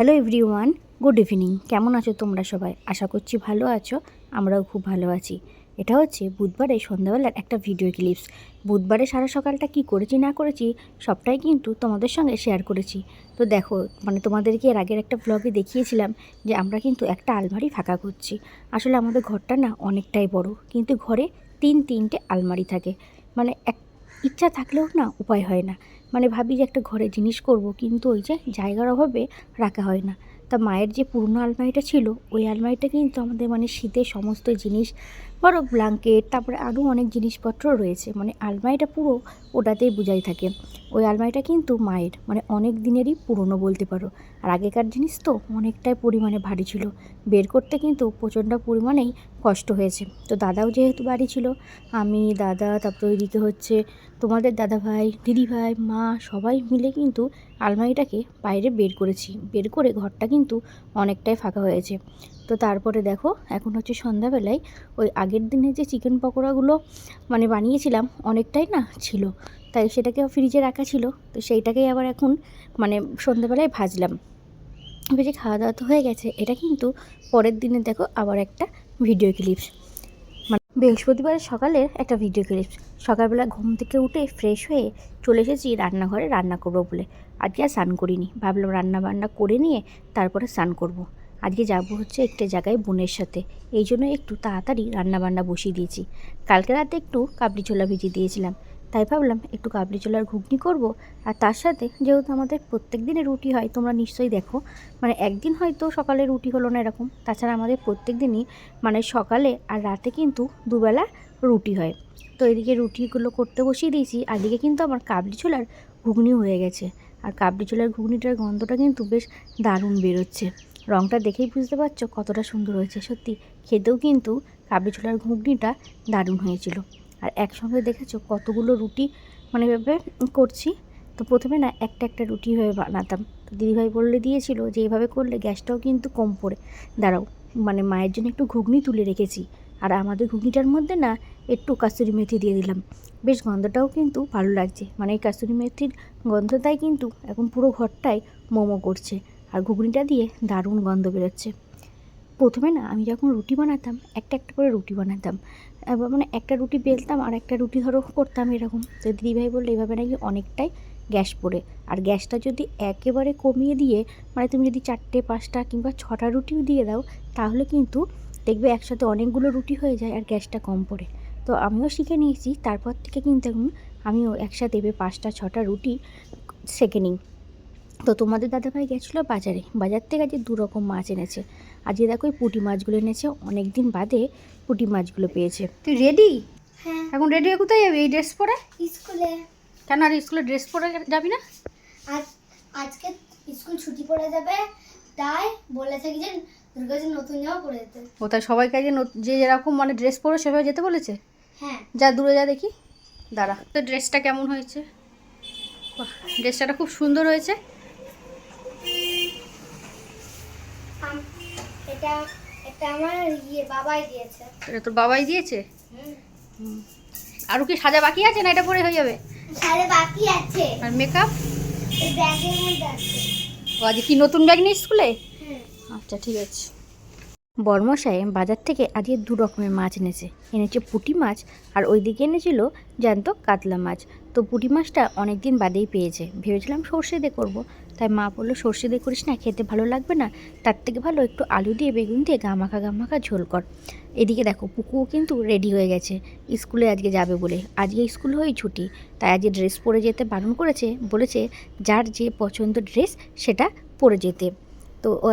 Hello everyone, good evening. কেমন আছো তোমরা সবাই? আশা করছি ভালো আছো, আমরাও খুব ভালো আছি। এটা হচ্ছে বুধবারে সন্ধ্যাবেলার একটা ভিডিও ক্লিপস। বুধবারে সারা সকালটা কি করেছি না করেছি সবটাই কিন্তু তোমাদের সঙ্গে শেয়ার করেছি। তো দেখো, তোমাদেরকে এর আগের একটা ব্লগে দেখিয়েছিলাম যে আমরা কিন্তু একটা আলমারি ফাঁকা করছি। আসলে আমাদের ঘরটা না অনেকটাই বড়, কিন্তু ঘরে তিনটে আলমারি থাকে। এক ইচ্ছা থাকলেও না উপায় হয় না। ভাবি যে একটা ঘরে জিনিস করব, কিন্তু ওই যে জায়গার অভাবে রাখা হয় না। তা মায়ের যে পুরনো আলমারিটা ছিল, ওই আলমারিটা কিন্তু আমাদের শীতের সমস্ত জিনিস, বড় ব্ল্যাঙ্কেট, তারপরে আরও অনেক জিনিসপত্র রয়েছে। আলমারিটা পুরো ওটাতেই বোঝাই থাকে। ওই আলমারিটা কিন্তু মায়ের অনেক দিনেরই পুরনো বলতে পারো। আর আগেকার জিনিস তো অনেকটাই পরিমাণে ভারী ছিল, বের করতে কিন্তু প্রচণ্ড পরিমাণেই কষ্ট হয়েছে। তো দাদাও যেহেতু বাড়ি ছিল, আমি, দাদা, তারপরে ওইদিকে হচ্ছে তোমাদের দাদাভাই, দিদিভাই, মা সবাই মিলে কিন্তু আলমারিটাকে বাইরে বের করেছি। বের করে ঘরটা কিন্তু অনেকটাই ফাঁকা হয়েছে। তো তারপরে দেখো, এখন হচ্ছে সন্ধ্যাবেলায় ওই আগের দিনে যে চিকেন পকোড়াগুলো বানিয়েছিলাম অনেকটাই না ছিল, তাই সেটাকে ফ্রিজে রাখা ছিল। তো সেইটাকেই আবার এখন সন্ধ্যাবেলায় ভাজলাম। ভেজে খাওয়া দাওয়া তো হয়ে গেছে। এটা কিন্তু পরের দিনে দেখো আবার একটা ভিডিও ক্লিপস, বৃহস্পতিবারের সকালের একটা ভিডিও ক্লিপস। সকালবেলা ঘুম থেকে উঠে ফ্রেশ হয়ে চলে এসেছি রান্নাঘরে রান্না করবো বলে। আজকে আর স্নান করিনি, ভাবলাম রান্না বান্না করে নিয়ে তারপরে স্নান করব। আজকে যাবো হচ্ছে একটা জায়গায় বোনের সাথে, এই জন্য একটু তাড়াতাড়ি রান্না বান্না বসিয়ে দিয়েছি। কালকে রাতে একটু কাবলি ছোলা ভিজিয়ে দিয়েছিলাম, তাই ভাবলাম একটু কাবলি ছোলার ঘুগনি করব। আর তার সাথে যেহেতু আমাদের প্রত্যেক দিনে রুটি হয়, তোমরা নিশ্চয়ই দেখো, একদিন হয়তো সকালে রুটি হলো না এরকম, তাছাড়া আমাদের প্রত্যেক দিনই সকালে আর রাতে কিন্তু দুবেলা রুটি হয়। তো এদিকে রুটিগুলো করতে বসিয়ে দিয়েছি, আর এদিকে কিন্তু আমার কাবলি ছোলার ঘুগনি হয়ে গেছে। আর কাবলি ছোলার ঘুগনিটার গন্ধটা কিন্তু বেশ দারুণ বেরোচ্ছে। রঙটা দেখেই বুঝতে পারছো কতটা সুন্দর হয়েছে। সত্যি খেতেও কিন্তু কাবলি ছোলার ঘুগনিটা দারুণ হয়েছিল। আর একসঙ্গে দেখেছো কতগুলো রুটি এভাবে করছি। তো প্রথমে না একটা রুটি হয়ে বানাতাম, তো দিদিভাই বলে দিয়েছিল যে এইভাবে করলে গ্যাসটাও কিন্তু কম পড়ে। দাঁড়াও, মায়ের জন্য একটু ঘুগনি তুলে রেখেছি, আর আমাদের ঘুগনিটার মধ্যে না একটু কাস্তুরি মেথি দিয়ে দিলাম। বেশ গন্ধটাও কিন্তু ভালো লাগছে। এই কাস্তুরি মেথির গন্ধটাই কিন্তু এখন পুরো ঘরটায় মোমো করছে, আর ঘুগনিটা দিয়ে দারুণ গন্ধ বেরোচ্ছে। প্রথমে না আমি যখন রুটি বানাতাম, একটা করে রুটি বানাতাম, এবার একটা রুটি বেলতাম আর একটা রুটি ধরো করতাম এরকম। তো দিদিভাই বললে এইভাবে নাকি অনেকটাই গ্যাস পড়ে, আর গ্যাসটা যদি একেবারে কমিয়ে দিয়ে তুমি যদি 4টে 5টা কিংবা 6টা রুটিও দিয়ে দাও, তাহলে কিন্তু দেখবে একসাথে অনেকগুলো রুটি হয়ে যায় আর গ্যাসটা কম পড়ে। তো আমিও শিখে নিয়েছি, তারপর থেকে কিন্তু এখন আমিও একসাথে 5টা 6টা রুটি সেঁকে নিই। তো তোমাদের দাদাভাই গেছিলো বাজারে, বাজার থেকে আজকে 2 রকম মাছ এনেছে। আজকে দেখো ওই পুঁটি মাছগুলো এনেছে, অনেক দিন বাদে পুঁটি মাছগুলো পেয়েছে। তুই রেডি? হ্যাঁ। এখন রেডি হয়ে কোথায় যাবি এই ড্রেস পরে? স্কুলে। কেন আর স্কুলে ড্রেস পরে যাবি না? আজকে স্কুল ছুটি পড়ে যাবে, তাই বলে থাকি যে দুর্গাজি নতুন জামা পরে যেতে। ও তাই সবাইকে যে যেরকম ড্রেস পরে সেভাবে যেতে বলেছে? হ্যাঁ। যা দূরে যা দেখি, দাঁড়া। তো ড্রেসটা কেমন হয়েছে? বাহ, ড্রেসটা খুব সুন্দর হয়েছে। এটা এটা আমার বাবাই দিয়েছে। এটা তোর বাবাই দিয়েছে? আরও কি সাজা বাকি আছে, না এটা পরে হয়ে যাবে? সাজা বাকি আছে। আর মেকআপ এই ব্যাগের মধ্যে আছে। ও আজকে কি নতুন ব্যাগ নিয়ে স্কুলে? হ্যাঁ। আচ্ছা ঠিক আছে। বর্মশাই বাজার থেকে আজকে 2 রকমের মাছ এনেছে পুঁটি মাছ, আর ওইদিকে এনেছিল জ্যান্ত কাতলা মাছ। তো পুঁটি মাছটা অনেক দিন বাদেই পেয়েছে, ভেবেছিলাম সর্ষে দিয়ে করবো, তাই মা বললো সর্ষে দিয়ে করিস না, খেতে ভালো লাগবে না, তার থেকে ভালো একটু আলু দিয়ে বেগুন দিয়ে গামাখা ঝোল কর। এদিকে দেখো পুকুও কিন্তু রেডি হয়ে গেছে, স্কুলে আজকে যাবে বলে। আজকে স্কুল হয়েই ছুটি, তাই আজকে ড্রেস পরে যেতে বারণ করেছে, বলেছে যার যে পছন্দ ড্রেস সেটা পরে যেতে। তো ও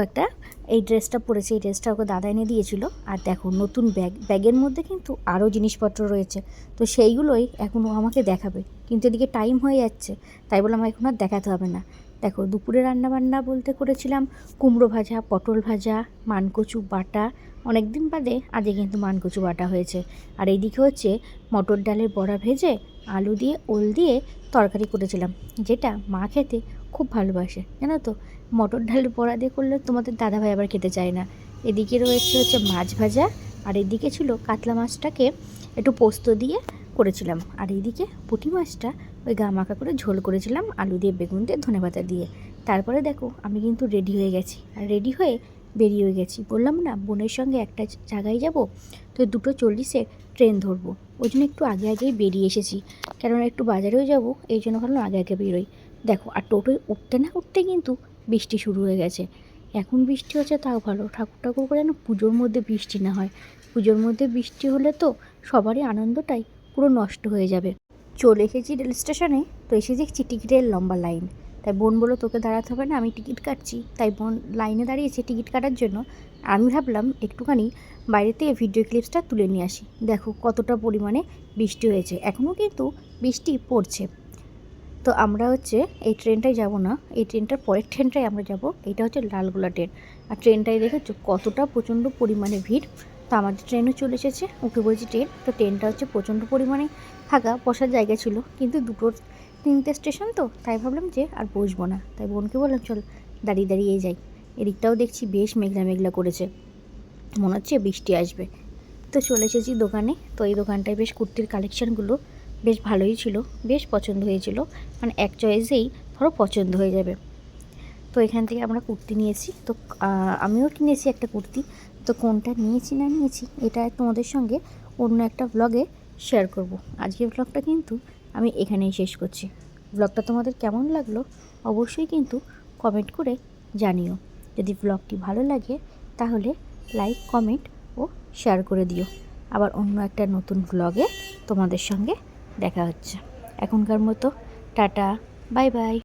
এই ড্রেসটা পরেছে, এই ড্রেসটা ওকে দাদা এনে দিয়েছিল। আর দেখো নতুন ব্যাগের মধ্যে কিন্তু আরও জিনিসপত্র রয়েছে, তো সেইগুলোই এখন ও আমাকে দেখাবে, কিন্তু এদিকে টাইম হয়ে যাচ্ছে, তাই বলে আমার এখন আর দেখাতে হবে না। দেখো দুপুরে রান্নাবান্না বলতে করেছিলাম কুমড়ো ভাজা, পটল ভাজা, মানকচু বাটা, অনেক দিন বাদে আজকে কিন্তু মানকচু বাটা হয়েছে। আর এইদিকে হচ্ছে মটর ডালের বড়া ভেজে আলু দিয়ে ওল দিয়ে তরকারি করেছিলাম, যেটা মা খেতে খুব ভালোবাসে জানো তো। মটর ডালের বড়া দিয়ে করলে তোমাদের দাদাভাই আবার খেতে চায় না। এদিকে হচ্ছে মাছ ভাজা, আর এদিকে ছিল কাতলা মাছটাকে একটু পোস্ত দিয়ে করেছিলাম, আর এইদিকে পুঁটি মাছটা ওই গামাখা করে ঝোল করেছিলাম আলু দিয়ে বেগুন দিয়ে ধনেপাতা দিয়ে। তারপরে দেখো আমি কিন্তু রেডি হয়ে গেছি, আর রেডি হয়ে বেরিয়ে গেছি। বললাম না বোনের সঙ্গে একটা জায়গায় যাব, তো 2:40 ট্রেন ধরবো, ওই জন্য একটু আগে আগেই বেরিয়ে এসেছি, কেননা একটু বাজারেও যাব, এই জন্য ভাবলাম আগে আগে বেরোই। দেখো আর টোটোয় উঠতে না উঠতে কিন্তু বৃষ্টি শুরু হয়ে গেছে। এখন বৃষ্টি হচ্ছে তাও ভালো, ঠাকুর ঠাকুর করে যেন পুজোর মধ্যে বৃষ্টি না হয়। পুজোর মধ্যে বৃষ্টি হলে তো সবারই আনন্দটাই পুরো নষ্ট হয়ে যাবে। চলে এসেছি রেল স্টেশনে, তো এসে দেখছি টিকিটের লম্বা লাইন। তাই বোন বললো তোকে দাঁড়াতে হবে না, আমি টিকিট কাটছি। তাই বোন লাইনে দাঁড়িয়েছে টিকিট কাটার জন্য। আমি ভাবলাম একটুখানি বাইরে থেকে ভিডিও ক্লিপসটা তুলে নিয়ে আসি। দেখো কতটা পরিমাণে বৃষ্টি হয়েছে, এখনও কিন্তু বৃষ্টি পড়ছে। তো আমরা এই ট্রেনটায় যাব না, এই ট্রেনটার পরের ট্রেনটায় আমরা যাব। এটা হচ্ছে লালগোলা ট্রেন। আর ট্রেনটায় দেখেছো কতটা প্রচণ্ড পরিমাণে ভিড়। তো আমাদের ট্রেনও চলে এসেছে, উঠে পড়েছি ট্রেন। তো ট্রেনটা প্রচণ্ড পরিমাণে ফাঁকা, বসার জায়গা ছিল, কিন্তু 2-3টে স্টেশন তো, তাই ভাবলাম যে আর বসবো না। তাই বোনকে বললাম চল দাঁড়িয়ে দাঁড়িয়ে যাই। এদিকটাও দেখছি বেশ মেঘলা মেঘলা করেছে, মনে হচ্ছে বৃষ্টি আসবে। তো চলে এসেছি দোকানে। তো এই দোকানটায় বেশ কুর্তির কালেকশানগুলো বেশ ভালোই ছিল, বেশ পছন্দ হয়েছিল, মানে এক চয়েসেই ধরো পছন্দ হয়ে যাবে। তো এখান থেকে আমরা কুর্তি নিয়েছি। তো আমিও কিনেছি একটা কুর্তি। তো কোনটা নিয়েছি না নিয়েছি এটা তোমাদের সঙ্গে অন্য একটা ব্লগে শেয়ার করব। আজকের ব্লগটা কিন্তু আমি এখানেই শেষ করছি। ব্লগটা তোমাদের কেমন লাগলো অবশ্যই কিন্তু কমেন্ট করে জানিও। যদি ব্লগটি ভালো লাগে তাহলে লাইক, কমেন্ট ও শেয়ার করে দিও। আবার অন্য একটা নতুন ব্লগে তোমাদের সঙ্গে দেখা হচ্ছে। এখনকার মতো টাটা, বাই বাই।